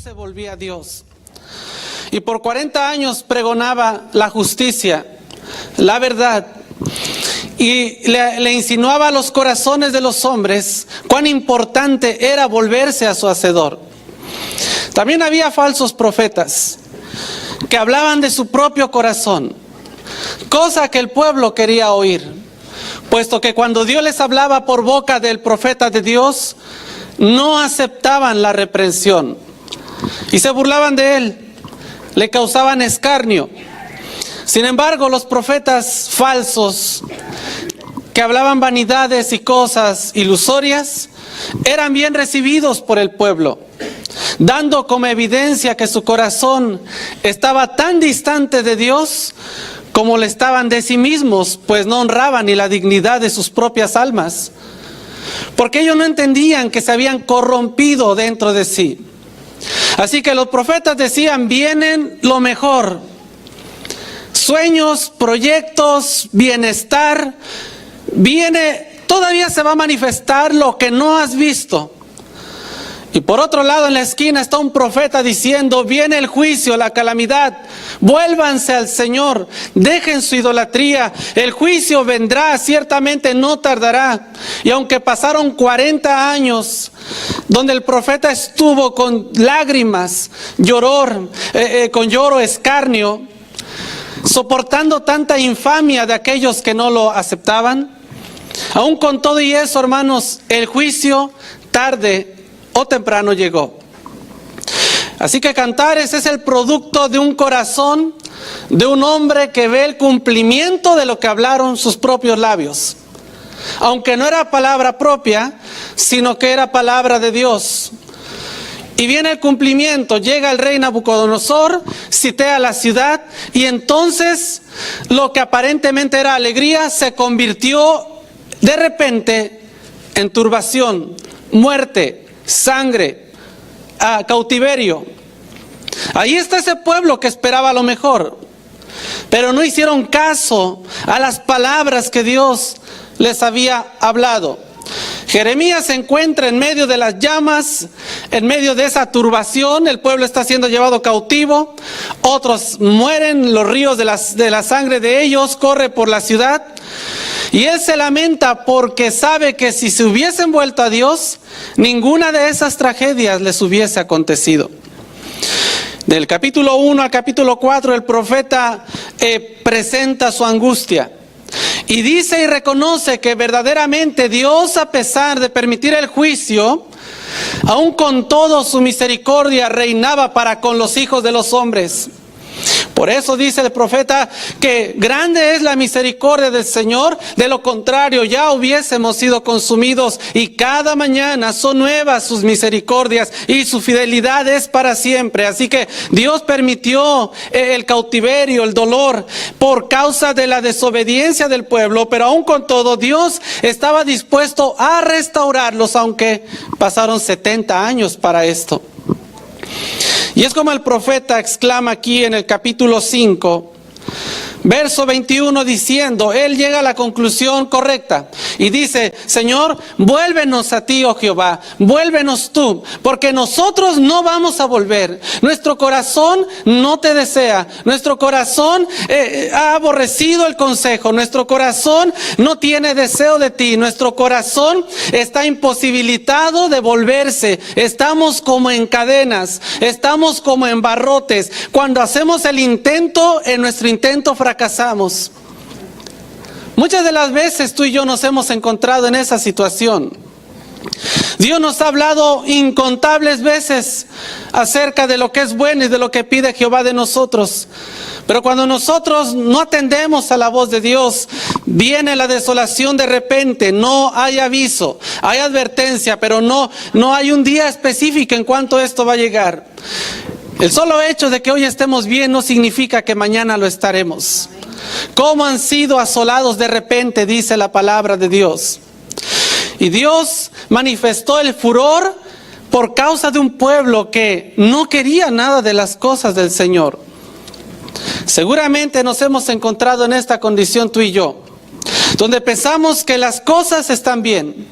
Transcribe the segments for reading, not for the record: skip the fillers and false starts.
se volvía a Dios. Y por 40 años pregonaba la justicia, la verdad, y le insinuaba a los corazones de los hombres cuán importante era volverse a su Hacedor. También había falsos profetas que hablaban de su propio corazón, cosa que el pueblo quería oír, puesto que cuando Dios les hablaba por boca del profeta de Dios, no aceptaban la reprensión y se burlaban de él, le causaban escarnio. Sin embargo, los profetas falsos que hablaban vanidades y cosas ilusorias eran bien recibidos por el pueblo, dando como evidencia que su corazón estaba tan distante de Dios como le estaban de sí mismos, pues no honraban ni la dignidad de sus propias almas, porque ellos no entendían que se habían corrompido dentro de sí. Así que los profetas decían: vienen lo mejor, sueños, proyectos, bienestar, todavía se va a manifestar lo que no has visto. Y por otro lado, en la esquina está un profeta diciendo: viene el juicio, la calamidad, vuélvanse al Señor, dejen su idolatría, el juicio vendrá, ciertamente no tardará. Y aunque pasaron 40 años donde el profeta estuvo con lágrimas, con lloro, escarnio, soportando tanta infamia de aquellos que no lo aceptaban, aún con todo y eso, hermanos, el juicio tarde o temprano llegó. Así que Cantares es el producto de un corazón de un hombre que ve el cumplimiento de lo que hablaron sus propios labios, aunque no era palabra propia, sino que era palabra de Dios. Y viene el cumplimiento, llega el rey Nabucodonosor, sitea la ciudad, y entonces lo que aparentemente era alegría se convirtió de repente en turbación, muerte, sangre, cautiverio. Ahí está ese pueblo que esperaba lo mejor, pero no hicieron caso a las palabras que Dios les había hablado. Jeremías se encuentra en medio de las llamas, en medio de esa turbación. El pueblo está siendo llevado cautivo, otros mueren, los ríos de la sangre de ellos corre por la ciudad. Y él se lamenta porque sabe que si se hubiesen vuelto a Dios, ninguna de esas tragedias les hubiese acontecido. Del capítulo 1 al capítulo 4, el profeta presenta su angustia. Y dice y reconoce que verdaderamente Dios, a pesar de permitir el juicio, aún con todo su misericordia reinaba para con los hijos de los hombres. Por eso dice el profeta que grande es la misericordia del Señor, de lo contrario ya hubiésemos sido consumidos, y cada mañana son nuevas sus misericordias y su fidelidad es para siempre. Así que Dios permitió el cautiverio, el dolor por causa de la desobediencia del pueblo, pero aún con todo Dios estaba dispuesto a restaurarlos, aunque pasaron 70 años para esto. Y es como el profeta exclama aquí en el capítulo 5, verso 21, diciendo, él llega a la conclusión correcta y dice: Señor, vuélvenos a ti, oh Jehová, vuélvenos tú, porque nosotros no vamos a volver. Nuestro corazón no te desea, nuestro corazón ha aborrecido el consejo, nuestro corazón no tiene deseo de ti, nuestro corazón está imposibilitado de volverse. Estamos como en cadenas, estamos como en barrotes. Cuando hacemos el intento, en nuestro intento fracasamos. Muchas de las veces tú y yo nos hemos encontrado en esa situación. Dios nos ha hablado incontables veces acerca de lo que es bueno y de lo que pide Jehová de nosotros. Pero cuando nosotros no atendemos a la voz de Dios, viene la desolación de repente. No hay aviso, hay advertencia, pero no hay un día específico en cuanto esto va a llegar. El solo hecho de que hoy estemos bien no significa que mañana lo estaremos. ¿Cómo han sido asolados de repente?, dice la palabra de Dios. Y Dios manifestó el furor por causa de un pueblo que no quería nada de las cosas del Señor. Seguramente nos hemos encontrado en esta condición tú y yo, donde pensamos que las cosas están bien,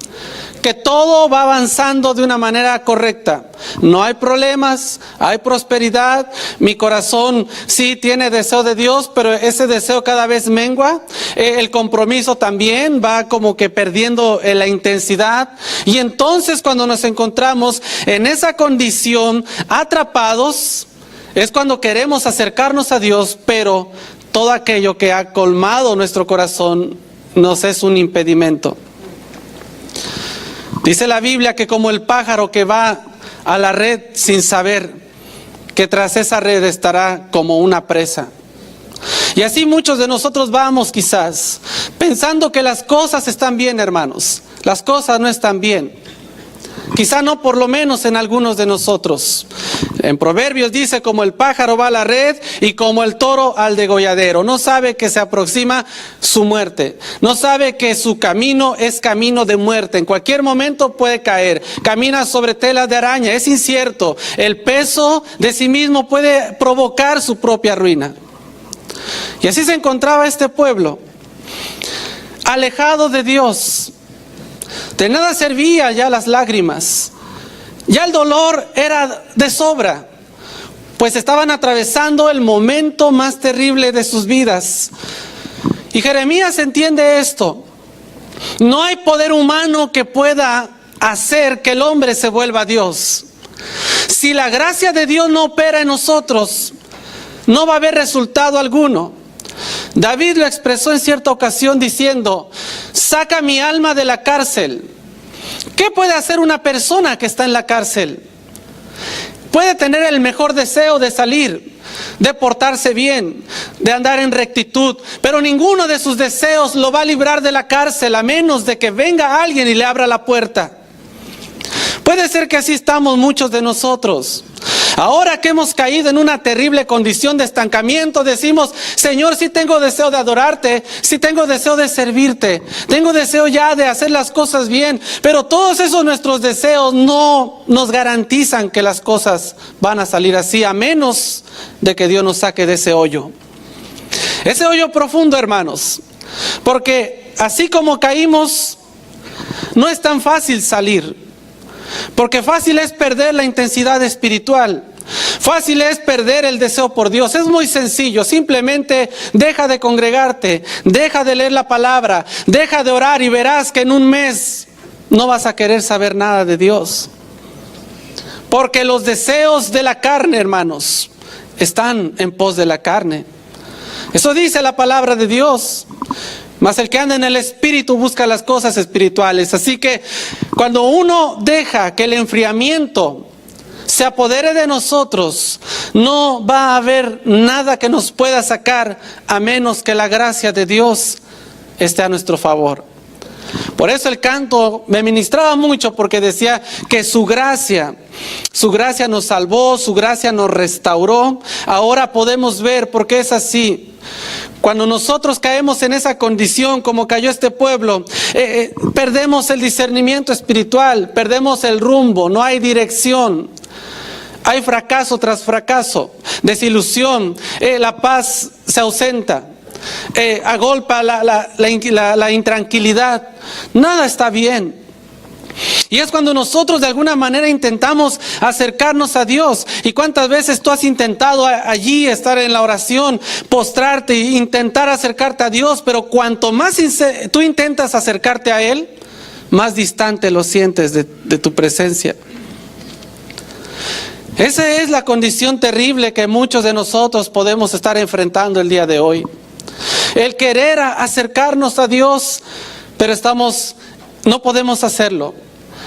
que todo va avanzando de una manera correcta. No hay problemas, hay prosperidad. Mi corazón sí tiene deseo de Dios, pero ese deseo cada vez mengua. El compromiso también va como que perdiendo la intensidad. Y entonces cuando nos encontramos en esa condición, atrapados, es cuando queremos acercarnos a Dios, pero todo aquello que ha colmado nuestro corazón nos es un impedimento. Dice la Biblia que como el pájaro que va a la red sin saber que tras esa red estará como una presa. Y así muchos de nosotros vamos quizás pensando que las cosas están bien, hermanos. Las cosas no están bien. Quizá no, por lo menos en algunos de nosotros. En Proverbios dice, como el pájaro va a la red y como el toro al degolladero. No sabe que se aproxima su muerte. No sabe que su camino es camino de muerte. En cualquier momento puede caer. Camina sobre telas de araña. Es incierto. El peso de sí mismo puede provocar su propia ruina. Y así se encontraba este pueblo, alejado de Dios. De nada servía ya las lágrimas. Ya el dolor era de sobra, pues estaban atravesando el momento más terrible de sus vidas. Y Jeremías entiende esto. No hay poder humano que pueda hacer que el hombre se vuelva a Dios. Si la gracia de Dios no opera en nosotros, no va a haber resultado alguno. David lo expresó en cierta ocasión diciendo, saca mi alma de la cárcel. ¿Qué puede hacer una persona que está en la cárcel? Puede tener el mejor deseo de salir, de portarse bien, de andar en rectitud, pero ninguno de sus deseos lo va a librar de la cárcel a menos de que venga alguien y le abra la puerta. Puede ser que así estamos muchos de nosotros. Ahora que hemos caído en una terrible condición de estancamiento, decimos, Señor, sí tengo deseo de adorarte, sí tengo deseo de servirte, tengo deseo ya de hacer las cosas bien, pero todos esos nuestros deseos no nos garantizan que las cosas van a salir así, a menos de que Dios nos saque de ese hoyo. Ese hoyo profundo, hermanos, porque así como caímos, no es tan fácil salir. Porque fácil es perder la intensidad espiritual. Fácil es perder el deseo por Dios. Es muy sencillo. Simplemente deja de congregarte, deja de leer la palabra, deja de orar y verás que en un mes no vas a querer saber nada de Dios. Porque los deseos de la carne, hermanos, están en pos de la carne. Eso dice la palabra de Dios. Mas el que anda en el Espíritu busca las cosas espirituales. Así que cuando uno deja que el enfriamiento se apodere de nosotros, no va a haber nada que nos pueda sacar a menos que la gracia de Dios esté a nuestro favor. Por eso el canto me ministraba mucho, porque decía que su gracia nos salvó, su gracia nos restauró. Ahora podemos ver por qué es así. Cuando nosotros caemos en esa condición, como cayó este pueblo, perdemos el discernimiento espiritual, perdemos el rumbo, no hay dirección. Hay fracaso tras fracaso, desilusión, la paz se ausenta. Agolpa la intranquilidad, nada está bien. Y es cuando nosotros de alguna manera intentamos acercarnos a Dios. ¿Y cuántas veces tú has intentado allí estar en la oración, postrarte e intentar acercarte a Dios? Pero cuanto más tú intentas acercarte a Él, más distante lo sientes de tu presencia. Esa es la condición terrible que muchos de nosotros podemos estar enfrentando el día de hoy. El querer acercarnos a Dios, pero no podemos hacerlo.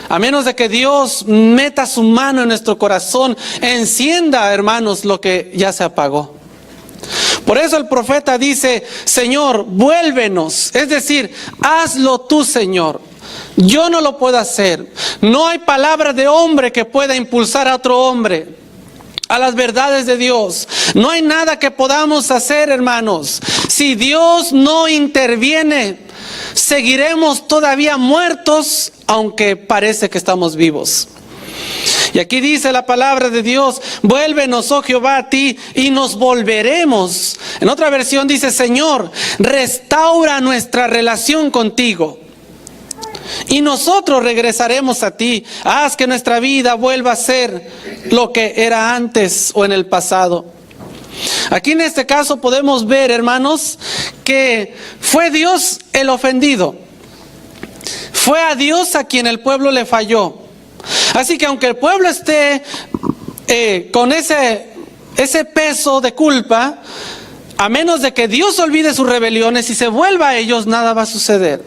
A menos de que Dios meta su mano en nuestro corazón, encienda, hermanos, lo que ya se apagó. Por eso el profeta dice, Señor, vuélvenos. Es decir, hazlo tú, Señor. Yo no lo puedo hacer. No hay palabra de hombre que pueda impulsar a otro hombre a las verdades de Dios. No hay nada que podamos hacer, hermanos. Si Dios no interviene, seguiremos todavía muertos, aunque parece que estamos vivos. Y aquí dice la palabra de Dios, vuélvenos, oh Jehová, a ti, y nos volveremos. En otra versión dice, Señor, restaura nuestra relación contigo. y nosotros regresaremos a ti. Haz que nuestra vida vuelva a ser lo que era antes o en el pasado. Aquí en este caso podemos ver, hermanos, que fue Dios el ofendido. Fue a Dios a quien el pueblo le falló. Así que aunque el pueblo esté con ese peso de culpa, a menos de que Dios olvide sus rebeliones y se vuelva a ellos, nada va a suceder.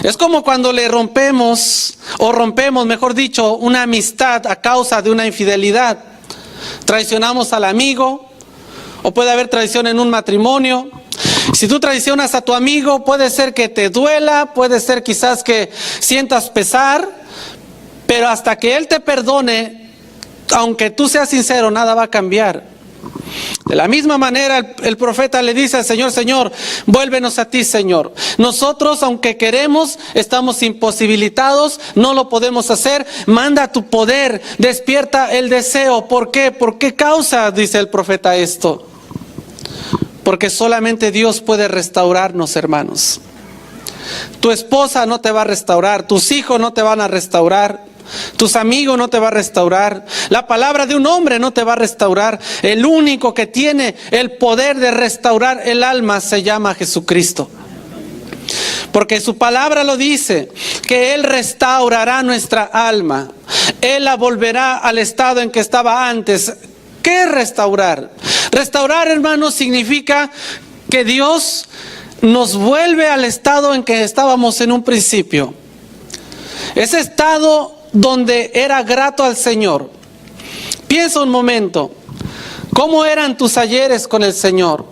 Es como cuando le rompemos, mejor dicho, una amistad a causa de una infidelidad. Traicionamos al amigo, o puede haber traición en un matrimonio. Si tú traicionas a tu amigo, puede ser que te duela, puede ser quizás que sientas pesar, pero hasta que él te perdone, aunque tú seas sincero, nada va a cambiar. De la misma manera el profeta le dice al Señor: Señor, vuélvenos a ti, Señor. Nosotros, aunque queremos, estamos imposibilitados, no lo podemos hacer. Manda tu poder, despierta el deseo. ¿Por qué? ¿Por qué causa, dice el profeta, esto? Porque solamente Dios puede restaurarnos, hermanos. Tu esposa no te va a restaurar, tus hijos no te van a restaurar, tus amigos no te va a restaurar, la palabra de un hombre no te va a restaurar. El único que tiene el poder de restaurar el alma se llama Jesucristo. Porque su palabra lo dice, que Él restaurará nuestra alma. Él la volverá al estado en que estaba antes. ¿Qué es restaurar? Restaurar, hermanos, significa que Dios nos vuelve al estado en que estábamos en un principio. Ese estado donde era grato al Señor. Piensa un momento, ¿cómo eran tus ayeres con el Señor?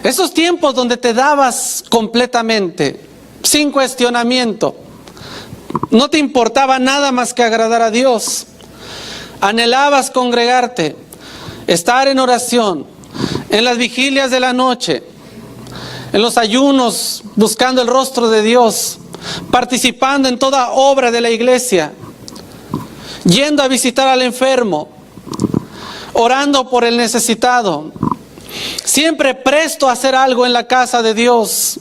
Esos tiempos donde te dabas completamente, sin cuestionamiento. No te importaba nada más que agradar a Dios. Anhelabas congregarte, estar en oración, en las vigilias de la noche, en los ayunos, buscando el rostro de Dios, participando en toda obra de la iglesia, yendo a visitar al enfermo, orando por el necesitado, siempre presto a hacer algo en la casa de Dios.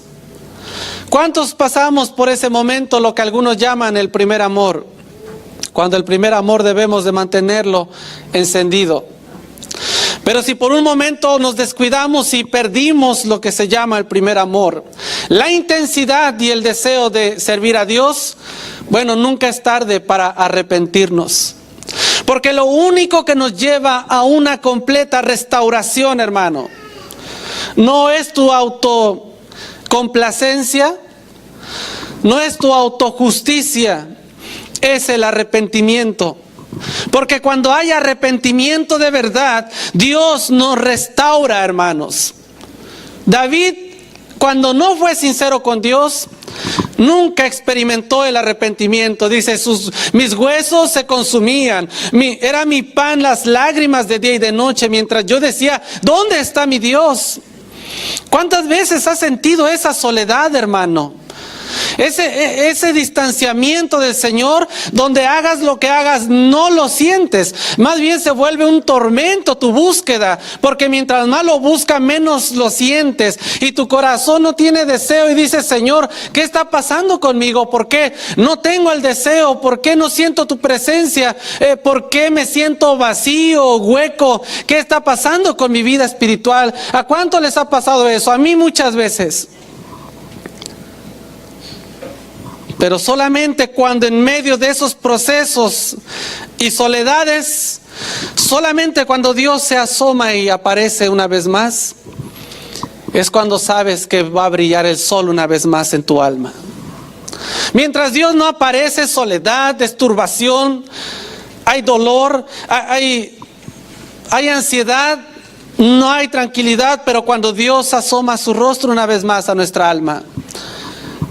¿Cuántos pasamos por ese momento, lo que algunos llaman el primer amor? Cuando el primer amor debemos de mantenerlo encendido. Pero si por un momento nos descuidamos y perdimos lo que se llama el primer amor, la intensidad y el deseo de servir a Dios, bueno, nunca es tarde para arrepentirnos. Porque lo único que nos lleva a una completa restauración, hermano, no es tu autocomplacencia, no es tu autojusticia, es el arrepentimiento. Porque cuando hay arrepentimiento de verdad, Dios nos restaura, hermanos. David, cuando no fue sincero con Dios, nunca experimentó el arrepentimiento. Dice, mis huesos se consumían, era mi pan las lágrimas de día y de noche, mientras yo decía, ¿dónde está mi Dios? ¿Cuántas veces has sentido esa soledad, hermano? Ese distanciamiento del Señor, donde hagas lo que hagas, no lo sientes. Más bien se vuelve un tormento tu búsqueda, porque mientras más lo buscas, menos lo sientes. Y tu corazón no tiene deseo y dices, Señor, ¿qué está pasando conmigo? ¿Por qué no tengo el deseo? ¿Por qué no siento tu presencia? ¿Por qué me siento vacío, hueco? ¿Qué está pasando con mi vida espiritual? ¿A cuánto les ha pasado eso? A mí muchas veces. Pero solamente cuando en medio de esos procesos y soledades, solamente cuando Dios se asoma y aparece una vez más, es cuando sabes que va a brillar el sol una vez más en tu alma. Mientras Dios no aparece, soledad, turbación, hay dolor, hay ansiedad, no hay tranquilidad, pero cuando Dios asoma su rostro una vez más a nuestra alma,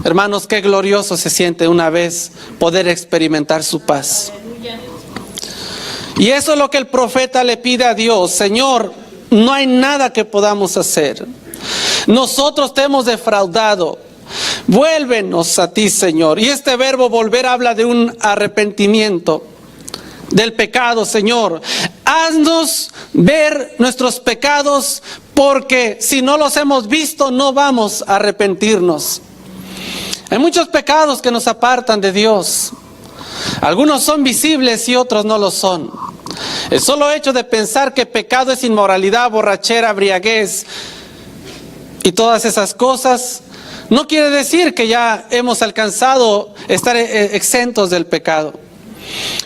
hermanos, qué glorioso se siente una vez poder experimentar su paz. Y eso es lo que el profeta le pide a Dios. Señor, no hay nada que podamos hacer. Nosotros te hemos defraudado. Vuélvenos a ti, Señor. Y este verbo volver habla de un arrepentimiento del pecado, Señor. Haznos ver nuestros pecados, porque si no los hemos visto, no vamos a arrepentirnos. Hay muchos pecados que nos apartan de Dios. Algunos son visibles y otros no lo son. El solo hecho de pensar que pecado es inmoralidad, borrachera, embriaguez y todas esas cosas, no quiere decir que ya hemos alcanzado estar exentos del pecado.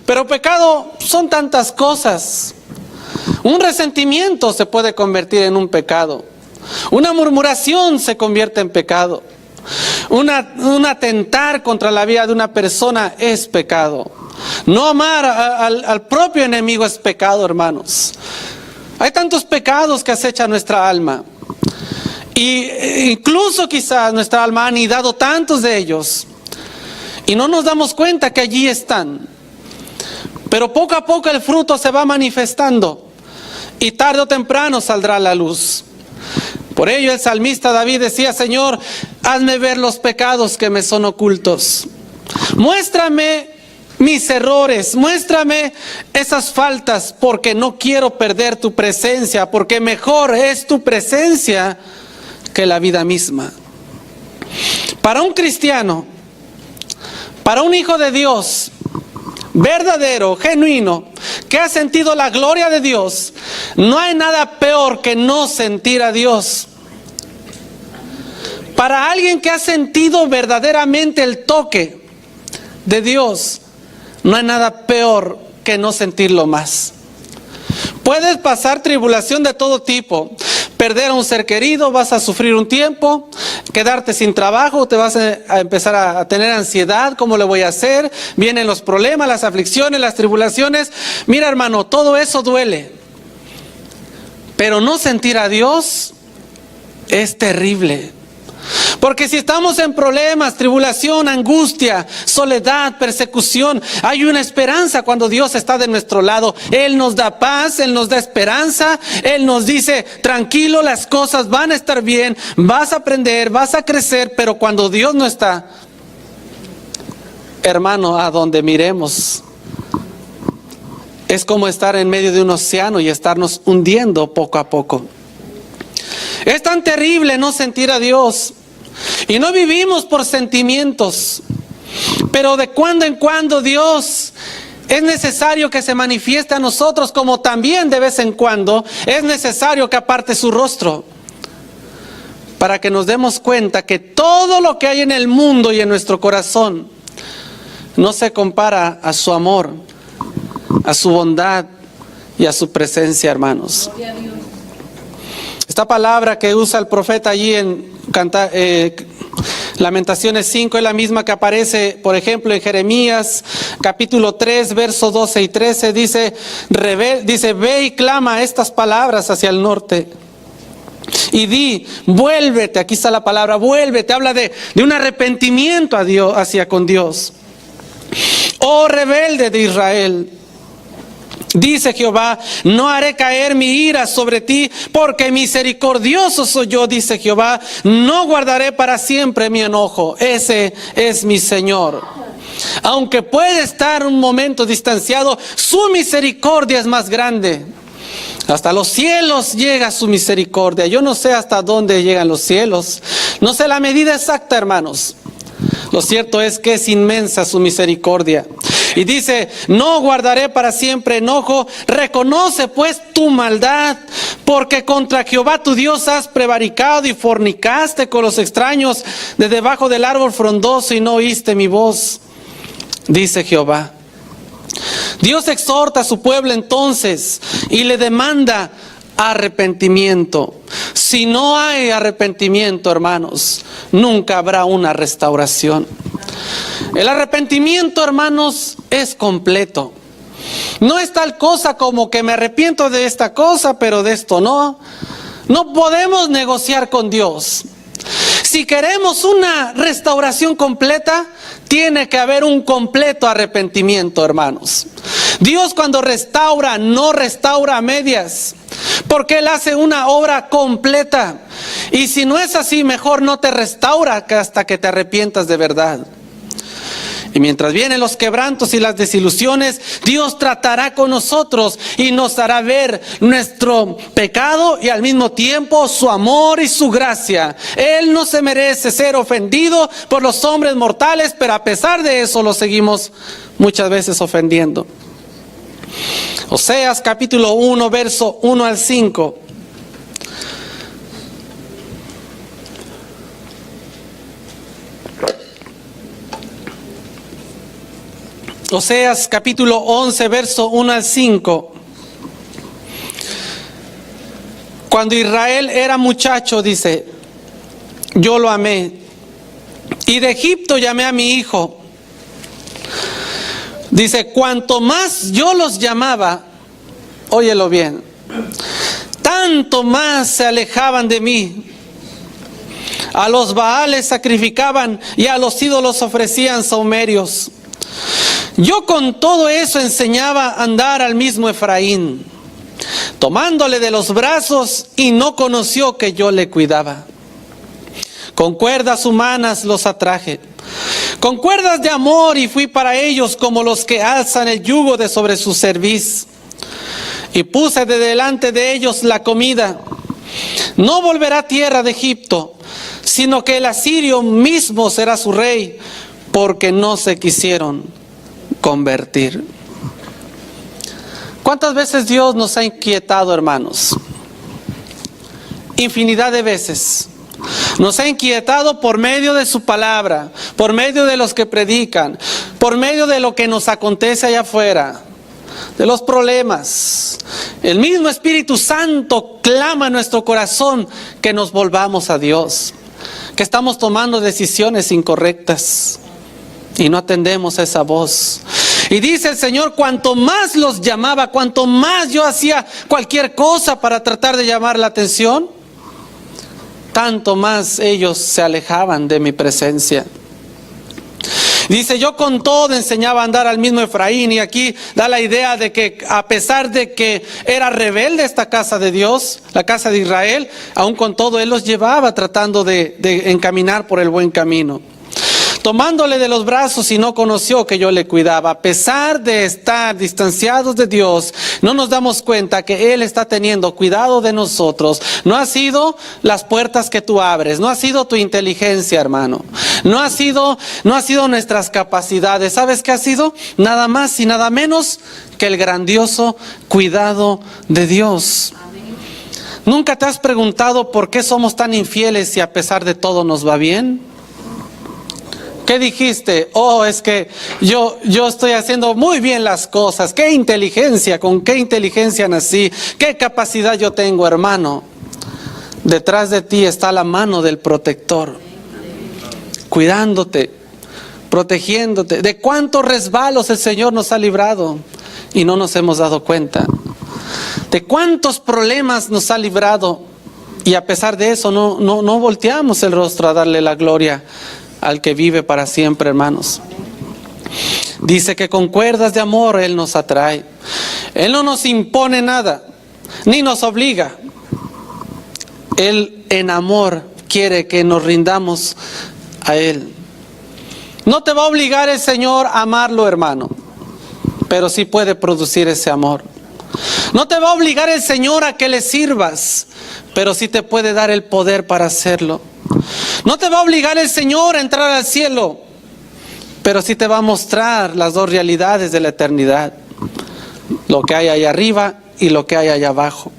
Pero pecado son tantas cosas. Un resentimiento se puede convertir en un pecado. Una murmuración se convierte en pecado. Un atentar contra la vida de una persona es pecado. No amar al propio enemigo es pecado, hermanos. Hay tantos pecados que acechan nuestra alma. Y incluso quizás nuestra alma ha anidado tantos de ellos. Y no nos damos cuenta que allí están. Pero poco a poco el fruto se va manifestando. Y tarde o temprano saldrá a la luz. Por ello el salmista David decía: Señor, hazme ver los pecados que me son ocultos. Muéstrame mis errores, muéstrame esas faltas, porque no quiero perder tu presencia, porque mejor es tu presencia que la vida misma. Para un cristiano, para un hijo de Dios verdadero, genuino, que ha sentido la gloria de Dios, no hay nada peor que no sentir a Dios. Para alguien que ha sentido verdaderamente el toque de Dios, no hay nada peor que no sentirlo más. Puedes pasar tribulación de todo tipo, perder a un ser querido, vas a sufrir un tiempo, quedarte sin trabajo, te vas a empezar a tener ansiedad, ¿cómo le voy a hacer? Vienen los problemas, las aflicciones, las tribulaciones. Mira, hermano, todo eso duele. Pero no sentir a Dios es terrible. Porque si estamos en problemas, tribulación, angustia, soledad, persecución, hay una esperanza cuando Dios está de nuestro lado. Él nos da paz, Él nos da esperanza, Él nos dice: tranquilo, las cosas van a estar bien, vas a aprender, vas a crecer. Pero cuando Dios no está, hermano, a donde miremos, es como estar en medio de un océano y estarnos hundiendo poco a poco. Es tan terrible no sentir a Dios. Y no vivimos por sentimientos. Pero de cuando en cuando Dios es necesario que se manifieste a nosotros, como también de vez en cuando es necesario que aparte su rostro, para que nos demos cuenta que todo lo que hay en el mundo y en nuestro corazón no se compara a su amor, a su bondad y a su presencia, hermanos. Esta palabra que usa el profeta allí en Lamentaciones 5 es la misma que aparece, por ejemplo, en Jeremías capítulo 3, versos 12 y 13. Dice: ve y clama estas palabras hacia el norte y di, vuélvete. Aquí está la palabra vuélvete, habla de un arrepentimiento a Dios, hacia con Dios. Oh rebelde de Israel, dice Jehová, no haré caer mi ira sobre ti, porque misericordioso soy yo, dice Jehová, no guardaré para siempre mi enojo. Ese es mi Señor. Aunque puede estar un momento distanciado, su misericordia es más grande. Hasta los cielos llega su misericordia. Yo no sé hasta dónde llegan los cielos, no sé la medida exacta, hermanos. Lo cierto es que es inmensa su misericordia. Y dice: no guardaré para siempre enojo. Reconoce pues tu maldad, porque contra Jehová tu Dios has prevaricado y fornicaste con los extraños de debajo del árbol frondoso y no oíste mi voz, dice Jehová. Dios exhorta a su pueblo entonces y le demanda arrepentimiento. Si no hay arrepentimiento, hermanos, nunca habrá una restauración. El arrepentimiento, hermanos, es completo. No es tal cosa como que me arrepiento de esta cosa, pero de esto no. No podemos negociar con Dios. Si queremos una restauración completa, tiene que haber un completo arrepentimiento, hermanos. Dios, cuando restaura, no restaura a medias, porque Él hace una obra completa. Y si no es así, mejor no te restaura hasta que te arrepientas de verdad. Y mientras vienen los quebrantos y las desilusiones, Dios tratará con nosotros y nos hará ver nuestro pecado y al mismo tiempo su amor y su gracia. Él no se merece ser ofendido por los hombres mortales, pero a pesar de eso lo seguimos muchas veces ofendiendo. Oseas capítulo 1, verso 1 al 5. Oseas capítulo 11, verso 1 al 5. Cuando Israel era muchacho, dice, yo lo amé, y de Egipto llamé a mi hijo. Dice, cuanto más yo los llamaba, óyelo bien, tanto más se alejaban de mí. A los Baales sacrificaban y a los ídolos ofrecían sahumerios. Yo con todo eso enseñaba a andar al mismo Efraín, tomándole de los brazos, y no conoció que yo le cuidaba. Con cuerdas humanas los atraje, con cuerdas de amor, y fui para ellos como los que alzan el yugo de sobre su cerviz. Y puse de delante de ellos la comida. No volverá tierra de Egipto, sino que el asirio mismo será su rey, porque no se quisieron convertir. ¿Cuántas veces Dios nos ha inquietado, hermanos? Infinidad de veces. Nos ha inquietado por medio de su palabra, por medio de los que predican, por medio de lo que nos acontece allá afuera, de los problemas. El mismo Espíritu Santo clama en nuestro corazón que nos volvamos a Dios, que estamos tomando decisiones incorrectas y no atendemos a esa voz. Y dice el Señor, cuanto más los llamaba, cuanto más yo hacía cualquier cosa para tratar de llamar la atención, tanto más ellos se alejaban de mi presencia. Dice, yo con todo enseñaba a andar al mismo Efraín, y aquí da la idea de que a pesar de que era rebelde esta casa de Dios, la casa de Israel, aún con todo Él los llevaba tratando de encaminar por el buen camino. Tomándole de los brazos, y no conoció que yo le cuidaba. A pesar de estar distanciados de Dios, no nos damos cuenta que Él está teniendo cuidado de nosotros. No ha sido las puertas que tú abres, no ha sido tu inteligencia, hermano, no ha sido nuestras capacidades. ¿Sabes qué ha sido? Nada más y nada menos que el grandioso cuidado de Dios. ¿Nunca te has preguntado por qué somos tan infieles si a pesar de todo nos va bien? ¿Qué dijiste? Oh, es que yo estoy haciendo muy bien las cosas. ¡Qué inteligencia! ¿Con qué inteligencia nací? ¿Qué capacidad yo tengo, hermano? Detrás de ti está la mano del protector, cuidándote, protegiéndote. ¿De cuántos resbalos el Señor nos ha librado y no nos hemos dado cuenta? ¿De cuántos problemas nos ha librado y a pesar de eso no volteamos el rostro a darle la gloria al que vive para siempre, hermanos? Dice que con cuerdas de amor Él nos atrae. Él no nos impone nada, ni nos obliga. Él en amor quiere que nos rindamos a Él. No te va a obligar el Señor a amarlo, hermano, pero sí puede producir ese amor. No te va a obligar el Señor a que le sirvas, pero sí te puede dar el poder para hacerlo. No te va a obligar el Señor a entrar al cielo, pero sí te va a mostrar las dos realidades de la eternidad, lo que hay allá arriba y lo que hay allá abajo.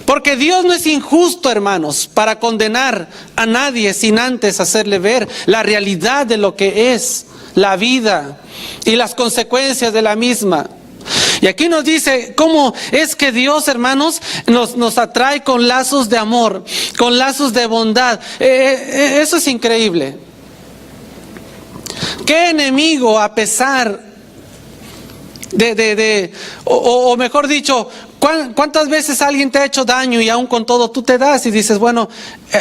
Porque Dios no es injusto, hermanos, para condenar a nadie sin antes hacerle ver la realidad de lo que es la vida y las consecuencias de la misma. Y aquí nos dice cómo es que Dios, hermanos, nos atrae con lazos de amor, con lazos de bondad. Eso es increíble. ¿Qué enemigo, a pesar o mejor dicho, cuántas veces alguien te ha hecho daño y aún con todo tú te das y dices, bueno,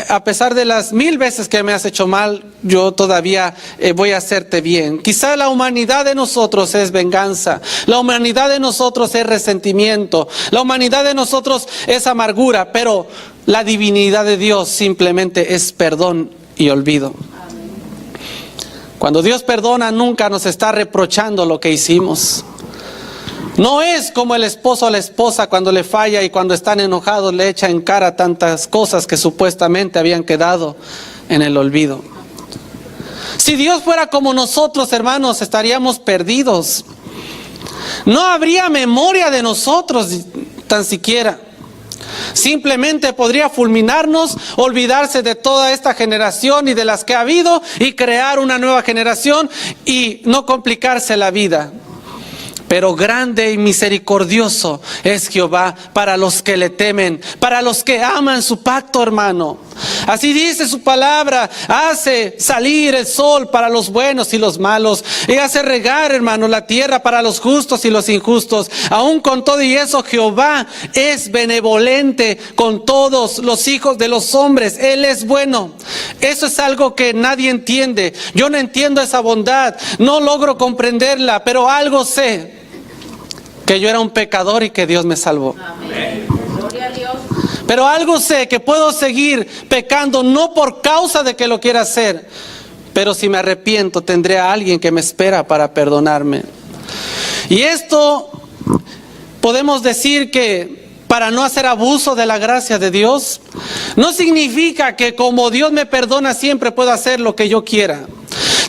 a pesar de las 1000 veces que me has hecho mal, yo todavía voy a hacerte bien? Quizá la humanidad de nosotros es venganza, la humanidad de nosotros es resentimiento, la humanidad de nosotros es amargura, pero la divinidad de Dios simplemente es perdón y olvido. Cuando Dios perdona, nunca nos está reprochando lo que hicimos. No es como el esposo o la esposa cuando le falla y cuando están enojados le echa en cara tantas cosas que supuestamente habían quedado en el olvido. Si Dios fuera como nosotros, hermanos, estaríamos perdidos. No habría memoria de nosotros tan siquiera. Simplemente podría fulminarnos, olvidarse de toda esta generación y de las que ha habido y crear una nueva generación y no complicarse la vida. Pero grande y misericordioso es Jehová para los que le temen, para los que aman su pacto, hermano. Así dice su palabra, hace salir el sol para los buenos y los malos, y hace regar, hermano, la tierra para los justos y los injustos. Aún con todo y eso, Jehová es benevolente con todos los hijos de los hombres. Él es bueno. Eso es algo que nadie entiende. Yo no entiendo esa bondad, no logro comprenderla, pero algo sé, que yo era un pecador y que Dios me salvó. Amén. Gloria a Dios. Pero algo sé, que puedo seguir pecando no por causa de que lo quiera hacer, pero si me arrepiento tendré a alguien que me espera para perdonarme. Y esto podemos decir que para no hacer abuso de la gracia de Dios, no significa que como Dios me perdona siempre puedo hacer lo que yo quiera.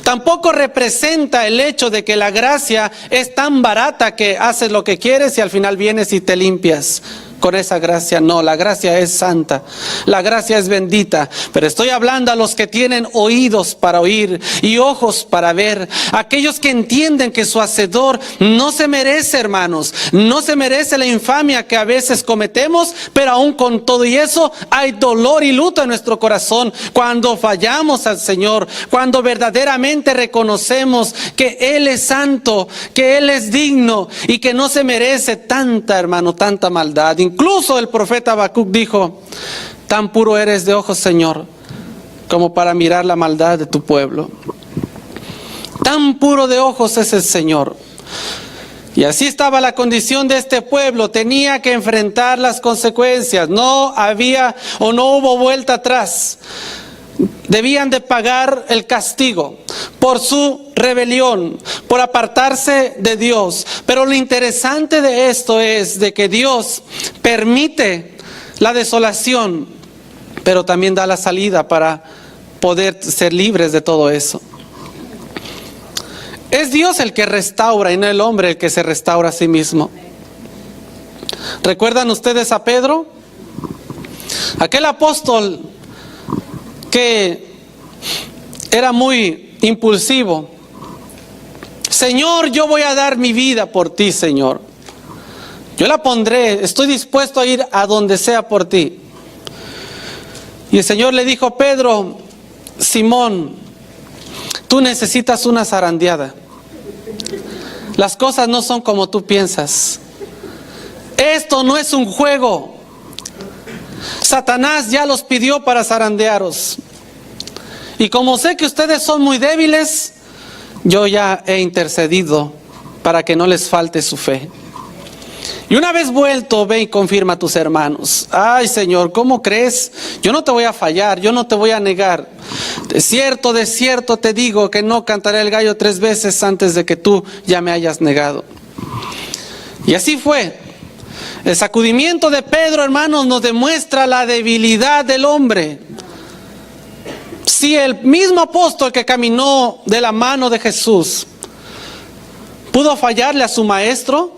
Tampoco representa el hecho de que la gracia es tan barata que haces lo que quieres y al final vienes y te limpias con esa gracia. No, la gracia es santa, la gracia es bendita. Pero estoy hablando a los que tienen oídos para oír y ojos para ver, aquellos que entienden que su hacedor no se merece, hermanos, no se merece la infamia que a veces cometemos, pero aún con todo y eso hay dolor y luto en nuestro corazón cuando fallamos al Señor, cuando verdaderamente reconocemos que Él es santo, que Él es digno y que no se merece tanta, hermano, tanta maldad. Incluso el profeta Habacuc dijo, tan puro eres de ojos, Señor, como para mirar la maldad de tu pueblo. Tan puro de ojos es el Señor. Y así estaba la condición de este pueblo, tenía que enfrentar las consecuencias, no había o no hubo vuelta atrás. Debían de pagar el castigo por su rebelión, por apartarse de Dios. Pero lo interesante de esto es de que Dios permite la desolación, pero también da la salida para poder ser libres de todo eso. Es Dios el que restaura y no el hombre el que se restaura a sí mismo. ¿Recuerdan ustedes a Pedro? Aquel apóstol que era muy impulsivo. Señor, yo voy a dar mi vida por ti, Señor. Yo la pondré, estoy dispuesto a ir a donde sea por ti. Y el Señor le dijo, Pedro, Simón, tú necesitas una zarandeada. Las cosas no son como tú piensas. Esto no es un juego. Satanás ya los pidió para zarandearos. Y como sé que ustedes son muy débiles, yo ya he intercedido para que no les falte su fe. Y una vez vuelto, ve y confirma a tus hermanos. Ay, Señor, ¿cómo crees? Yo no te voy a fallar, yo no te voy a negar. De cierto te digo que no cantaré el gallo 3 veces antes de que tú ya me hayas negado. Y así fue. El sacudimiento de Pedro, hermanos, nos demuestra la debilidad del hombre. Si el mismo apóstol que caminó de la mano de Jesús pudo fallarle a su maestro,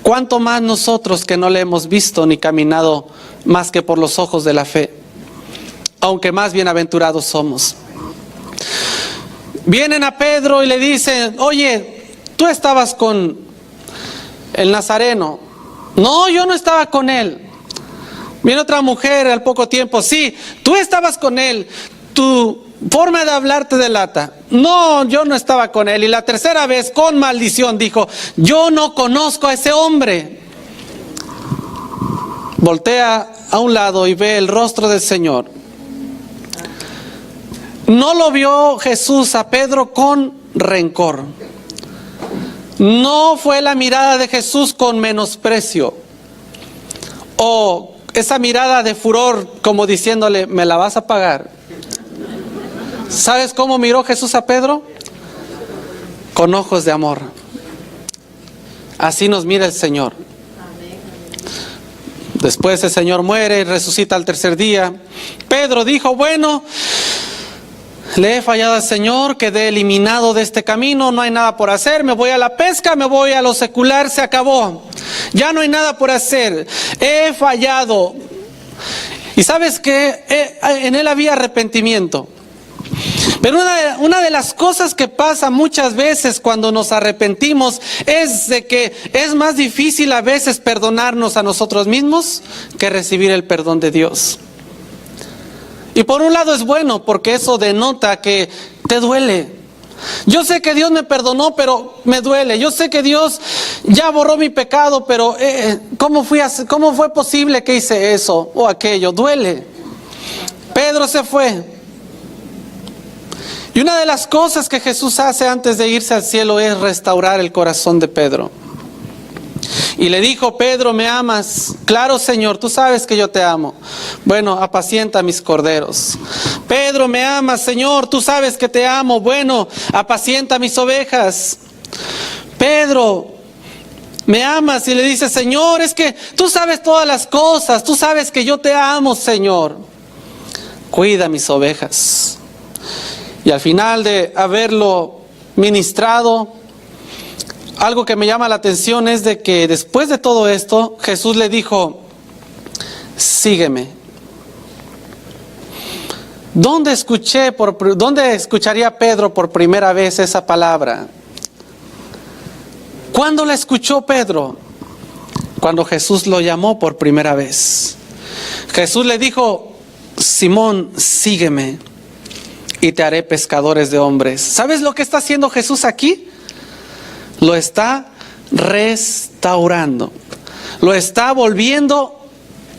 ¿cuánto más nosotros que no le hemos visto ni caminado más que por los ojos de la fe? Aunque más bienaventurados somos. Vienen a Pedro y le dicen, oye, tú estabas con el Nazareno. No, yo no estaba con él. Viene otra mujer al poco tiempo, sí, tú estabas con él. Tu forma de hablar te delata. No, yo no estaba con él. Y la tercera vez, con maldición, dijo, yo no conozco a ese hombre. Voltea a un lado y ve el rostro del Señor. No lo vio Jesús a Pedro con rencor. No fue la mirada de Jesús con menosprecio. O esa mirada de furor como diciéndole, ¿me la vas a pagar? ¿Sabes cómo miró Jesús a Pedro? con ojos de amor. Así nos mira el Señor. Después el Señor muere y resucita al tercer día. Pedro dijo, bueno, le he fallado al Señor, quedé eliminado de este camino, no hay nada por hacer, me voy a la pesca, me voy a lo secular, se acabó. Ya no hay nada por hacer, he fallado. Y sabes que en él había arrepentimiento. Pero una de las cosas que pasa muchas veces cuando nos arrepentimos es de que es más difícil a veces perdonarnos a nosotros mismos que recibir el perdón de Dios. Y por un lado es bueno porque eso denota que te duele. Yo sé que Dios me perdonó, pero me duele. Yo sé que Dios ya borró mi pecado, pero ¿cómo fue posible que hice eso o aquello? Duele. Pedro se fue. Y una de las cosas que Jesús hace antes de irse al cielo es restaurar el corazón de Pedro. Y le dijo, Pedro, ¿me amas? Claro, Señor, tú sabes que yo te amo. Bueno, apacienta mis corderos. Pedro, ¿me amas? Señor, tú sabes que te amo. Bueno, apacienta mis ovejas. Pedro, ¿me amas? Y le dice, Señor, es que tú sabes todas las cosas. Tú sabes que yo te amo, Señor. Cuida mis ovejas. Y al final de haberlo ministrado, algo que me llama la atención es de que después de todo esto, Jesús le dijo, sígueme. ¿Dónde escucharía Pedro por primera vez esa palabra? ¿Cuándo la escuchó Pedro? Cuando Jesús lo llamó por primera vez. Jesús le dijo, Simón, sígueme y te haré pescadores de hombres. ¿Sabes lo que está haciendo Jesús aquí? Lo está restaurando. Lo está volviendo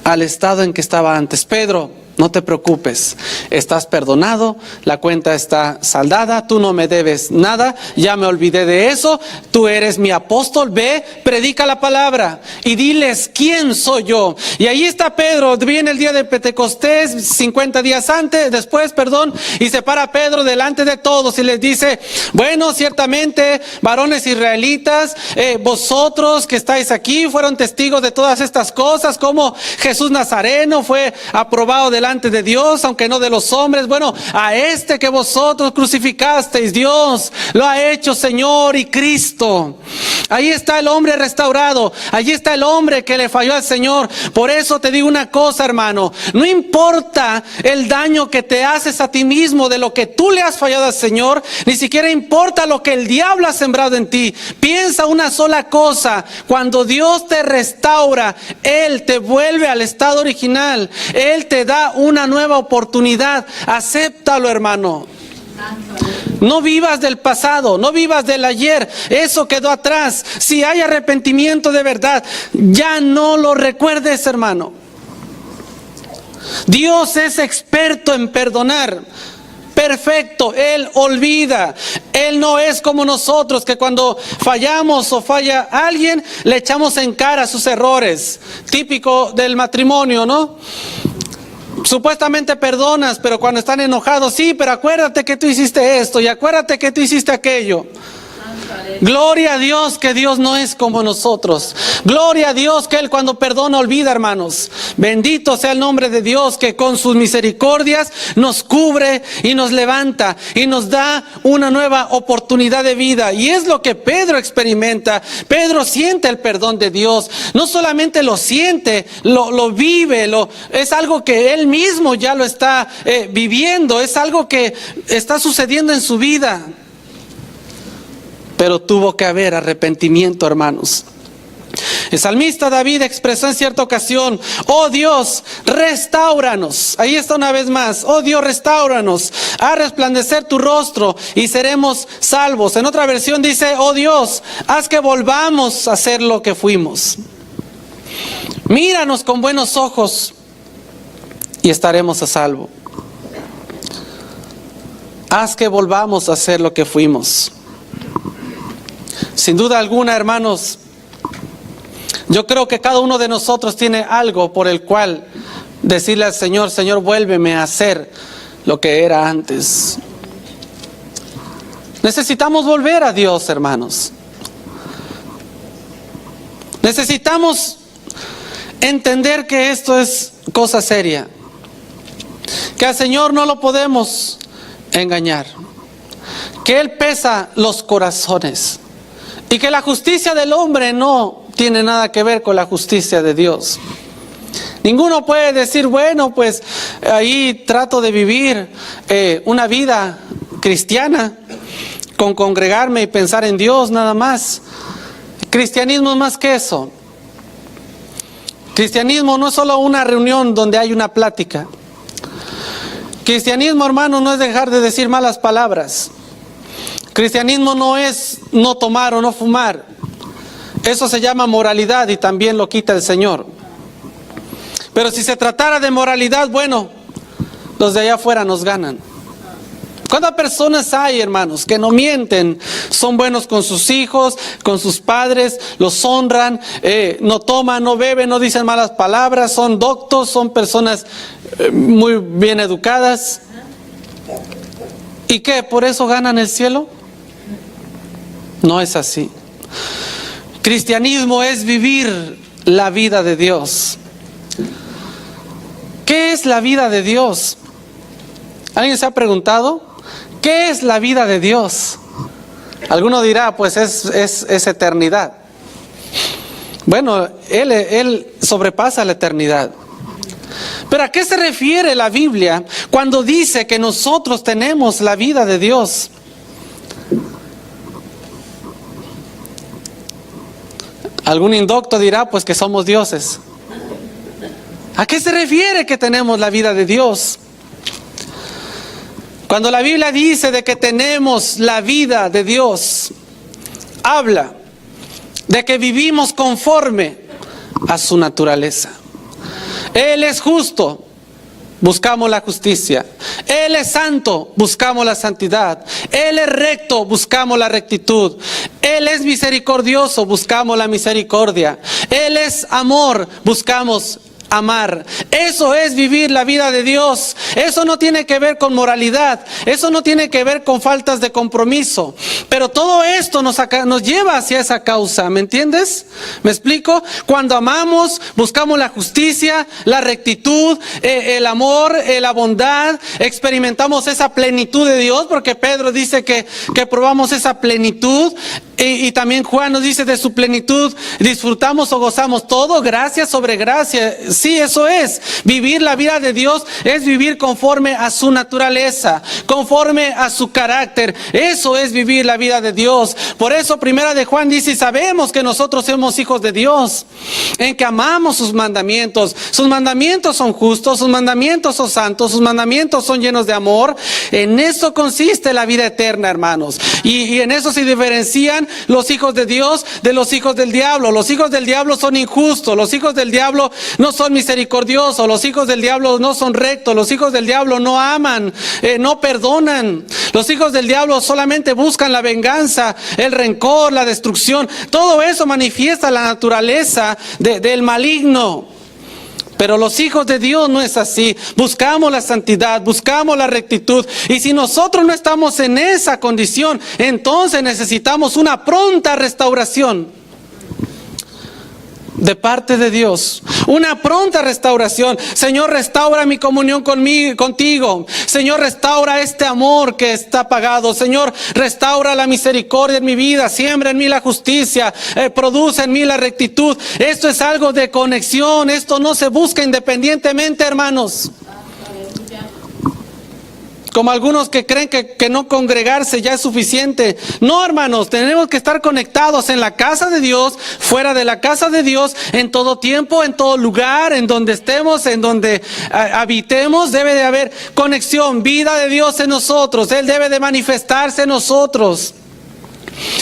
al estado en que estaba antes. Pedro, no te preocupes, estás perdonado, la cuenta está saldada, tú no me debes nada, ya me olvidé de eso, tú eres mi apóstol, ve, predica la palabra y diles quién soy yo. Y ahí está Pedro, viene el día de Pentecostés, 50 días después, y se para Pedro delante de todos y les dice, bueno, ciertamente, varones israelitas, vosotros que estáis aquí fueron testigos de todas estas cosas, como Jesús Nazareno fue aprobado delante de Dios, aunque no de los hombres. Bueno, a este que vosotros crucificasteis, Dios lo ha hecho Señor y Cristo. Ahí está el hombre restaurado, allí está el hombre que le falló al Señor. Por eso te digo una cosa, hermano, no importa el daño que te haces a ti mismo de lo que tú le has fallado al Señor, ni siquiera importa lo que el diablo ha sembrado en ti. Piensa una sola cosa, cuando Dios te restaura, Él te vuelve al estado original, Él te da una nueva oportunidad. Acéptalo, hermano. No vivas del pasado, no vivas del ayer, eso quedó atrás. Si hay arrepentimiento de verdad, ya no lo recuerdes, hermano. Dios es experto en perdonar. Perfecto, Él olvida. Él no es como nosotros, que cuando fallamos o falla alguien, le echamos en cara sus errores. Típico del matrimonio, ¿no? Supuestamente perdonas, pero cuando están enojados, sí, pero acuérdate que tú hiciste esto y acuérdate que tú hiciste aquello. Gloria a Dios que Dios no es como nosotros. Gloria a Dios que Él cuando perdona olvida, hermanos. Bendito sea el nombre de Dios que con sus misericordias nos cubre y nos levanta y nos da una nueva oportunidad de vida. Y es lo que Pedro experimenta. Pedro siente el perdón de Dios. No solamente lo siente, lo vive, es algo que él mismo ya lo está viviendo. Es algo que está sucediendo en su vida. Pero tuvo que haber arrepentimiento, hermanos. El salmista David expresó en cierta ocasión: oh Dios, restáuranos. Ahí está una vez más: oh Dios, restáuranos, haz resplandecer tu rostro y seremos salvos. En otra versión dice: oh Dios, haz que volvamos a ser lo que fuimos. Míranos con buenos ojos y estaremos a salvo. Haz que volvamos a ser lo que fuimos. Sin duda alguna, hermanos, yo creo que cada uno de nosotros tiene algo por el cual decirle al Señor: Señor, vuélveme a hacer lo que era antes. Necesitamos volver a Dios, hermanos. Necesitamos entender que esto es cosa seria, que al Señor no lo podemos engañar, que Él pesa los corazones y que la justicia del hombre no tiene nada que ver con la justicia de Dios. Ninguno puede decir, bueno, pues ahí trato de vivir una vida cristiana con congregarme y pensar en Dios nada más. Cristianismo es más que eso. Cristianismo no es solo una reunión donde hay una plática. Cristianismo, hermano, no es dejar de decir malas palabras. Cristianismo no es no tomar o no fumar. Eso se llama moralidad y también lo quita el Señor. Pero si se tratara de moralidad, bueno, los de allá afuera nos ganan. ¿Cuántas personas hay, hermanos, que no mienten? Son buenos con sus hijos, con sus padres, los honran, no toman, no beben, no dicen malas palabras, son doctos, son personas muy bien educadas. ¿Y qué? ¿Por eso ganan el cielo? No es así. Cristianismo es vivir la vida de Dios. ¿Qué es la vida de Dios? ¿Alguien se ha preguntado? ¿Qué es la vida de Dios? Alguno dirá, pues es eternidad. Bueno, Él sobrepasa la eternidad. Pero ¿a qué se refiere la Biblia cuando dice que nosotros tenemos la vida de Dios? Algún indocto dirá, pues que somos dioses. ¿A qué se refiere que tenemos la vida de Dios? Cuando la Biblia dice de que tenemos la vida de Dios, habla de que vivimos conforme a su naturaleza. Él es justo, buscamos la justicia. Él es santo, buscamos la santidad. Él es recto, buscamos la rectitud. Él es misericordioso, buscamos la misericordia. Él es amor, buscamos amar. Eso es vivir la vida de Dios. Eso no tiene que ver con moralidad. Eso no tiene que ver con faltas de compromiso. Pero todo esto nos lleva hacia esa causa. ¿Me entiendes? ¿Me explico? Cuando amamos, buscamos la justicia, la rectitud, el amor, la bondad. Experimentamos esa plenitud de Dios, porque Pedro dice que probamos esa plenitud. Y también Juan nos dice de su plenitud disfrutamos o gozamos todo, gracia sobre gracia. Sí, eso es. Vivir la vida de Dios es vivir conforme a su naturaleza, conforme a su carácter. Eso es vivir la vida de Dios. Por eso Primera de Juan dice, sabemos que nosotros somos hijos de Dios, en que amamos sus mandamientos. Sus mandamientos son justos, sus mandamientos son santos, sus mandamientos son llenos de amor. En eso consiste la vida eterna, hermanos. Y en eso se diferencian los hijos de Dios de los hijos del diablo. Los hijos del diablo son injustos, los hijos del diablo no son misericordiosos, los hijos del diablo no son rectos, los hijos del diablo no aman, no perdonan. Los hijos del diablo solamente buscan la venganza, el rencor, la destrucción. Todo eso manifiesta la naturaleza del maligno. Pero los hijos de Dios no es así. Buscamos la santidad, buscamos la rectitud. Y si nosotros no estamos en esa condición, entonces necesitamos una pronta restauración de parte de Dios. Una pronta restauración. Señor, restaura mi comunión contigo. Señor, restaura este amor que está apagado. Señor, restaura la misericordia en mi vida. Siembra en mí la justicia. Produce en mí la rectitud. Esto es algo de conexión. Esto no se busca independientemente, hermanos. Como algunos que creen que no congregarse ya es suficiente. No, hermanos, tenemos que estar conectados en la casa de Dios, fuera de la casa de Dios, en todo tiempo, en todo lugar, en donde estemos, en donde habitemos. Debe de haber conexión, vida de Dios en nosotros. Él debe de manifestarse en nosotros.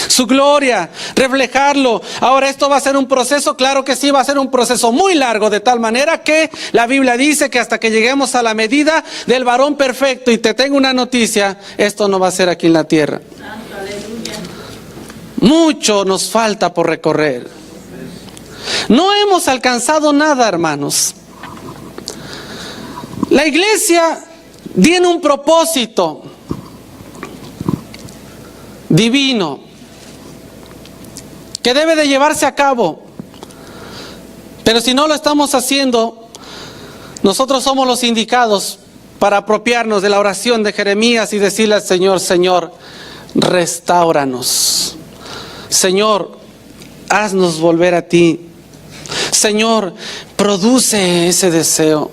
Su gloria, reflejarlo. Ahora, esto va a ser un proceso, claro que sí, va a ser un proceso muy largo, de tal manera que la Biblia dice que hasta que lleguemos a la medida del varón perfecto. Y te tengo una noticia, esto no va a ser aquí en la tierra. Mucho nos falta por recorrer. No hemos alcanzado nada, hermanos. La iglesia tiene un propósito. divino que debe de llevarse a cabo. Pero si no lo estamos haciendo, nosotros somos los indicados para apropiarnos de la oración de Jeremías y decirle al Señor: Señor, restáuranos. Señor, haznos volver a ti. Señor, produce ese deseo.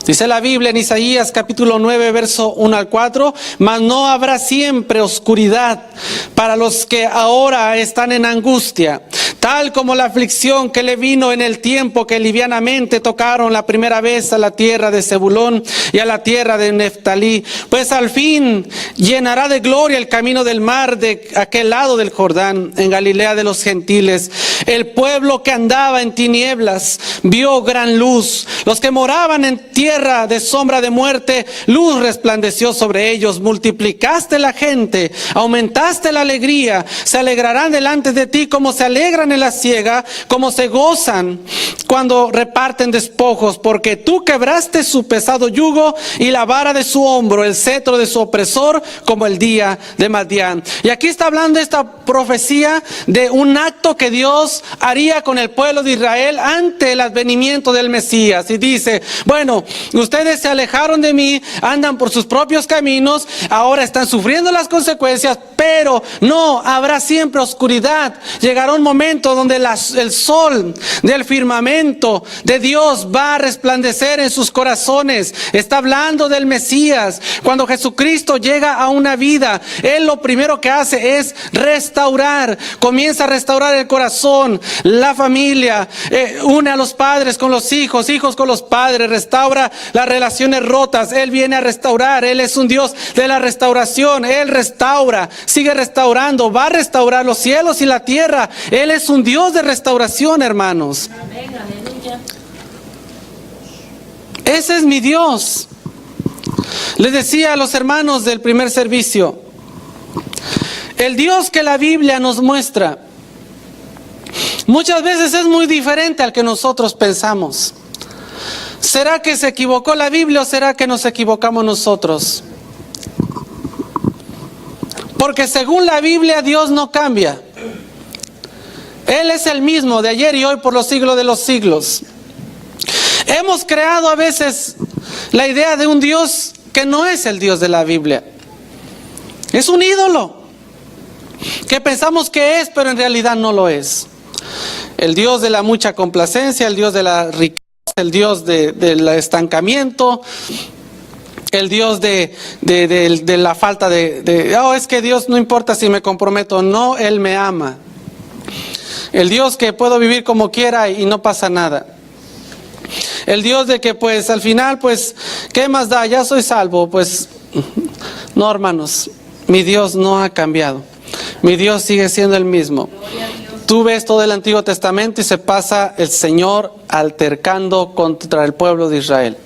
Dice la Biblia en Isaías capítulo 9, verso 1 al 4, mas no habrá siempre oscuridad para los que ahora están en angustia, tal como la aflicción que le vino en el tiempo que livianamente tocaron la primera vez a la tierra de Zebulón y a la tierra de Neftalí, pues al fin llenará de gloria el camino del mar de aquel lado del Jordán, en Galilea de los gentiles. El pueblo que andaba en tinieblas vio gran luz, los que moraban en tierra de sombra de muerte, luz resplandeció sobre ellos. Multiplicaste la gente, aumentaste la alegría, se alegrarán delante de ti como se alegran en la siega, como se gozan cuando reparten despojos, porque tú quebraste su pesado yugo y la vara de su hombro, el cetro de su opresor, como el día de Madián. Y aquí está hablando esta profecía de un acto que Dios haría con el pueblo de Israel ante el advenimiento del Mesías. Y dice: bueno, ustedes se alejaron de mí, andan por sus propios caminos, ahora están sufriendo las consecuencias, pero no habrá siempre oscuridad. Llegará un momento donde el sol del firmamento de Dios va a resplandecer en sus corazones. Está hablando del Mesías. Cuando Jesucristo llega a una vida, Él lo primero que hace es restaurar. Comienza a restaurar el corazón, la familia, une a los padres con los hijos, hijos con los padres, restaura las relaciones rotas. Él viene a restaurar. Él es un Dios de la restauración. Él restaura, sigue restaurando, va a restaurar los cielos y la tierra. Él es un Dios de restauración, hermanos. Amén, aleluya. Ese es mi Dios. Les decía a los hermanos del primer servicio, el Dios que la Biblia nos muestra muchas veces es muy diferente al que nosotros pensamos. ¿Será que se equivocó la Biblia o será que nos equivocamos nosotros? Porque según la Biblia, Dios no cambia. Él es el mismo de ayer y hoy por los siglos de los siglos. Hemos creado a veces la idea de un Dios que no es el Dios de la Biblia. Es un ídolo que pensamos que es, pero en realidad no lo es. El Dios de la mucha complacencia, el Dios de la riqueza, el Dios del estancamiento, el Dios de la falta es que Dios no importa si me comprometo, no, Él me ama. El Dios que puedo vivir como quiera y no pasa nada. El Dios de que pues al final pues, ¿qué más da? Ya soy salvo. Pues no, hermanos, mi Dios no ha cambiado. Mi Dios sigue siendo el mismo. Tú ves todo el Antiguo Testamento y se pasa el Señor altercando contra el pueblo de Israel.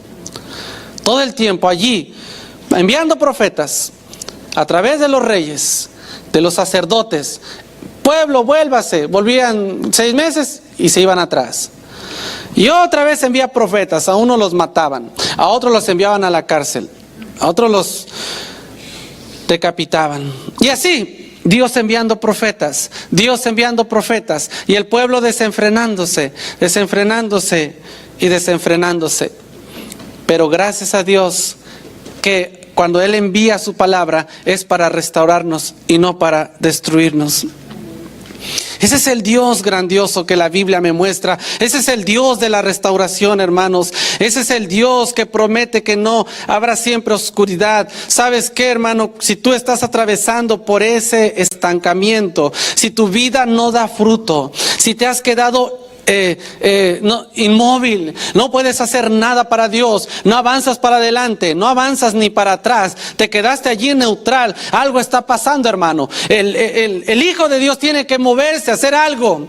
Todo el tiempo allí, enviando profetas a través de los reyes, de los sacerdotes. Pueblo, vuélvase. Volvían 6 meses y se iban atrás. Y otra vez envía profetas. A unos los mataban, a otros los enviaban a la cárcel, a otros los decapitaban. Y así, Dios enviando profetas, y el pueblo desenfrenándose y desenfrenándose. Pero gracias a Dios que cuando Él envía su palabra es para restaurarnos y no para destruirnos. Ese es el Dios grandioso que la Biblia me muestra. Ese es el Dios de la restauración, hermanos. Ese es el Dios que promete que no habrá siempre oscuridad. ¿Sabes qué, hermano? Si tú estás atravesando por ese estancamiento, si tu vida no da fruto, si te has quedado inmóvil, no puedes hacer nada para Dios, no avanzas para adelante, no avanzas ni para atrás, te quedaste allí neutral, algo está pasando, hermano. El Hijo de Dios tiene que moverse, hacer algo.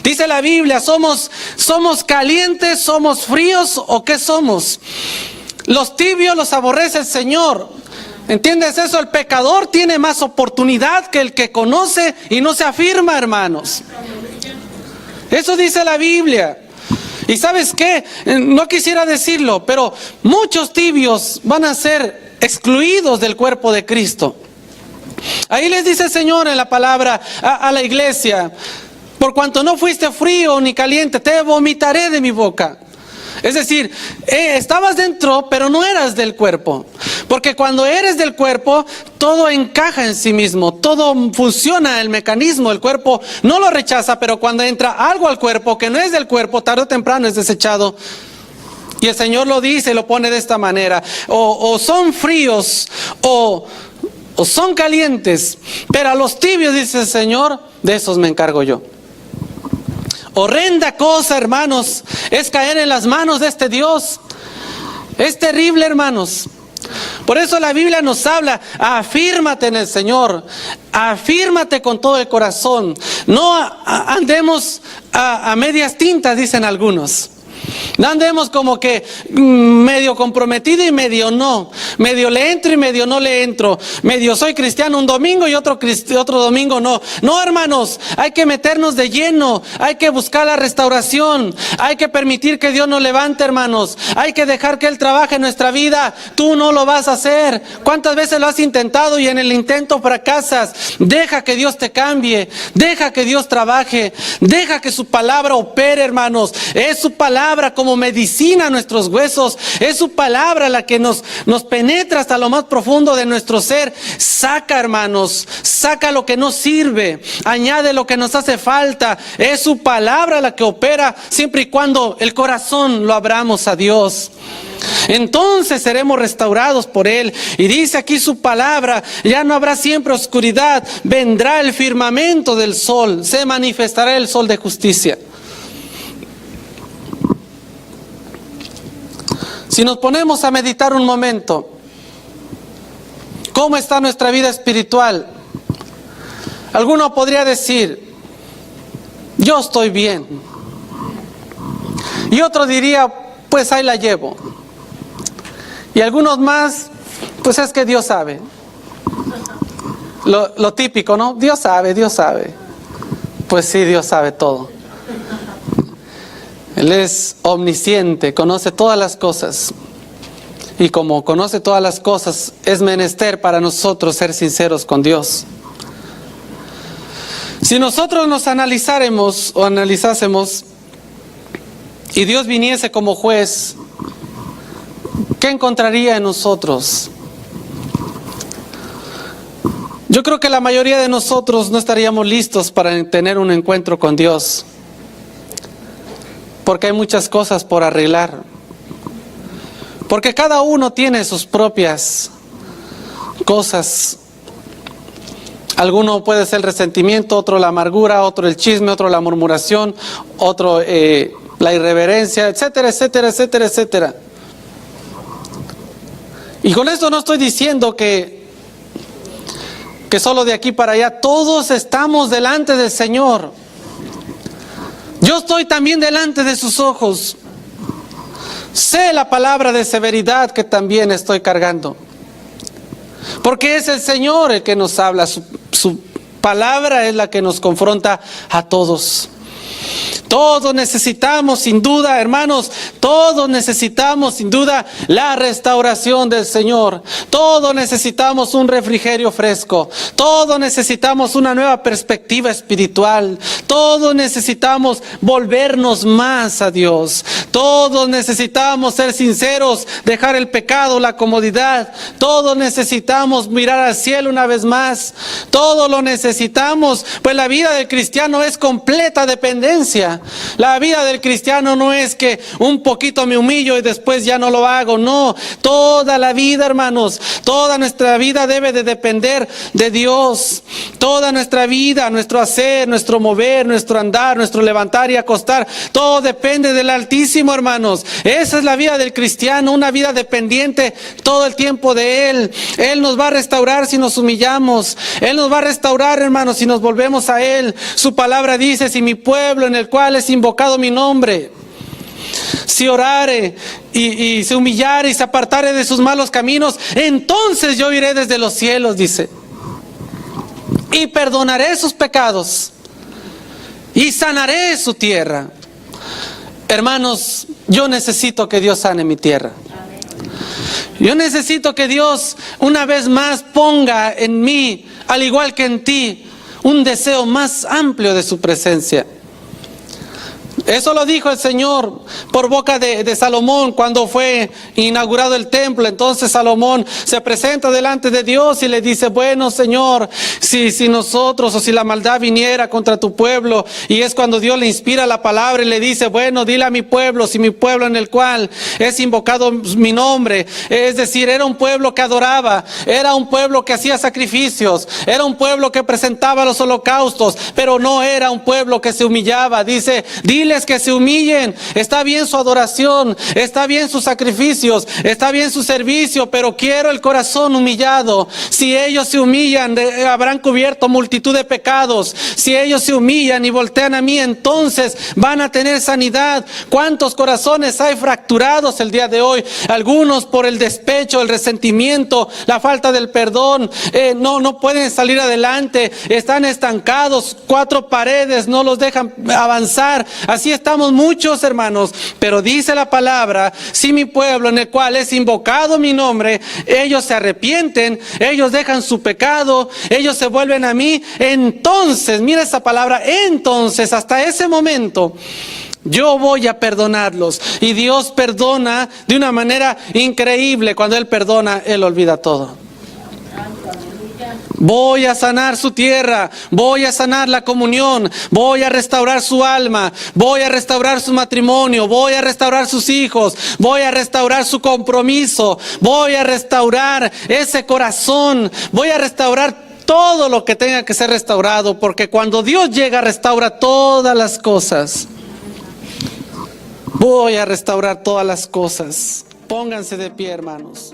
Dice la Biblia, ¿somos calientes, somos fríos o qué somos? Los tibios los aborrece el Señor. ¿Entiendes eso? El pecador tiene más oportunidad que el que conoce y no se afirma, hermanos. Eso dice la Biblia. Y ¿sabes qué? No quisiera decirlo, pero muchos tibios van a ser excluidos del cuerpo de Cristo. Ahí les dice el Señor en la palabra a la iglesia: por cuanto no fuiste frío ni caliente, te vomitaré de mi boca. Es decir, estabas dentro, pero no eras del cuerpo. Porque cuando eres del cuerpo, todo encaja en sí mismo, todo funciona, el mecanismo, el cuerpo no lo rechaza, pero cuando entra algo al cuerpo que no es del cuerpo, tarde o temprano es desechado. Y el Señor lo dice, lo pone de esta manera: o son fríos o son calientes, pero a los tibios, dice el Señor, de esos me encargo yo. Horrenda cosa, hermanos, es caer en las manos de este Dios. Es terrible, hermanos. Por eso la Biblia nos habla: afírmate en el Señor, afírmate con todo el corazón. No andemos a medias tintas, dicen algunos. No andemos como que medio comprometido y medio no. Medio le entro y medio no le entro. Medio soy cristiano un domingo y otro domingo no. No, hermanos, hay que meternos de lleno. Hay que buscar la restauración. Hay que permitir que Dios nos levante, hermanos. Hay que dejar que Él trabaje en nuestra vida. Tú no lo vas a hacer. ¿Cuántas veces lo has intentado y en el intento fracasas? Deja que Dios te cambie. Deja que Dios trabaje. Deja que su palabra opere, hermanos. Es su palabra como medicina a nuestros huesos. Es su palabra la que nos penetra hasta lo más profundo de nuestro ser. Saca, hermanos, saca lo que no sirve, añade lo que nos hace falta. Es su palabra la que opera, siempre y cuando el corazón lo abramos a Dios. Entonces seremos restaurados por Él. Y dice aquí su palabra: ya no habrá siempre oscuridad, vendrá el firmamento del sol, se manifestará el sol de justicia. Si nos ponemos a meditar un momento, ¿cómo está nuestra vida espiritual? Alguno podría decir: yo estoy bien. Y otro diría: pues ahí la llevo. Y algunos más: pues es que Dios sabe. Lo típico, ¿no? Dios sabe, Dios sabe. Pues sí, Dios sabe todo. Él es omnisciente, conoce todas las cosas. Y como conoce todas las cosas, es menester para nosotros ser sinceros con Dios. Si nosotros nos analizáramos o analizásemos y Dios viniese como juez, ¿qué encontraría en nosotros? Yo creo que la mayoría de nosotros no estaríamos listos para tener un encuentro con Dios. Porque hay muchas cosas por arreglar. Porque cada uno tiene sus propias cosas. Alguno puede ser el resentimiento, otro la amargura, otro el chisme, otro la murmuración, otro la irreverencia, etcétera, etcétera, etcétera, etcétera. Y con esto no estoy diciendo que solo de aquí para allá. Todos estamos delante del Señor. Yo estoy también delante de sus ojos. Sé la palabra de severidad que también estoy cargando. Porque es el Señor el que nos habla. Su palabra es la que nos confronta a todos. Todos necesitamos sin duda, hermanos, todos necesitamos sin duda la restauración del Señor. Todos necesitamos un refrigerio fresco. Todos necesitamos una nueva perspectiva espiritual. Todos necesitamos volvernos más a Dios. Todos necesitamos ser sinceros, dejar el pecado, la comodidad. Todos necesitamos mirar al cielo una vez más. Todos lo necesitamos, pues la vida del cristiano es completa dependencia. La vida del cristiano no es que un poquito me humillo y después ya no lo hago. No, toda la vida, hermanos, toda nuestra vida debe de depender de Dios. Toda nuestra vida, nuestro hacer, nuestro mover, nuestro andar, nuestro levantar y acostar, todo depende del Altísimo, hermanos. Esa es la vida del cristiano, una vida dependiente todo el tiempo de Él. Él nos va a restaurar si nos humillamos. Él nos va a restaurar, hermanos, si nos volvemos a Él. Su palabra dice: si mi pueblo en el cual es invocado mi nombre, si orare y se humillare y se apartare de sus malos caminos, entonces yo iré desde los cielos, dice, y perdonaré sus pecados y sanaré su tierra. Hermanos, yo necesito que Dios sane mi tierra. Yo necesito que Dios una vez más ponga en mí al igual que en ti, un deseo más amplio de su presencia. Eso lo dijo el Señor por boca de Salomón cuando fue inaugurado el templo. Entonces Salomón se presenta delante de Dios y le dice: bueno, Señor, si nosotros o si la maldad viniera contra tu pueblo. Y es cuando Dios le inspira la palabra y le dice: bueno, dile a mi pueblo, si mi pueblo en el cual es invocado mi nombre. Es decir, era un pueblo que adoraba, era un pueblo que hacía sacrificios, era un pueblo que presentaba los holocaustos, pero no era un pueblo que se humillaba. Dice: diles que se humillen. Está bien su adoración, está bien sus sacrificios, está bien su servicio, pero quiero el corazón humillado. Si ellos se humillan, habrán cubierto multitud de pecados. Si ellos se humillan y voltean a mí, entonces van a tener sanidad. ¿Cuántos corazones hay fracturados el día de hoy? Algunos por el despecho, el resentimiento, la falta del perdón, no pueden salir adelante, están estancados, 4 paredes no los dejan avanzar. Así estamos muchos, hermanos. Pero dice la palabra: si mi pueblo en el cual es invocado mi nombre, ellos se arrepienten, ellos dejan su pecado, ellos se vuelven a mí, entonces, mira esa palabra, entonces, hasta ese momento yo voy a perdonarlos. Y Dios perdona de una manera increíble. Cuando Él perdona, Él olvida todo. Voy a sanar su tierra, voy a sanar la comunión, voy a restaurar su alma, voy a restaurar su matrimonio, voy a restaurar sus hijos, voy a restaurar su compromiso, voy a restaurar ese corazón, voy a restaurar todo lo que tenga que ser restaurado, porque cuando Dios llega, restaura todas las cosas. Voy a restaurar todas las cosas. Pónganse de pie, hermanos.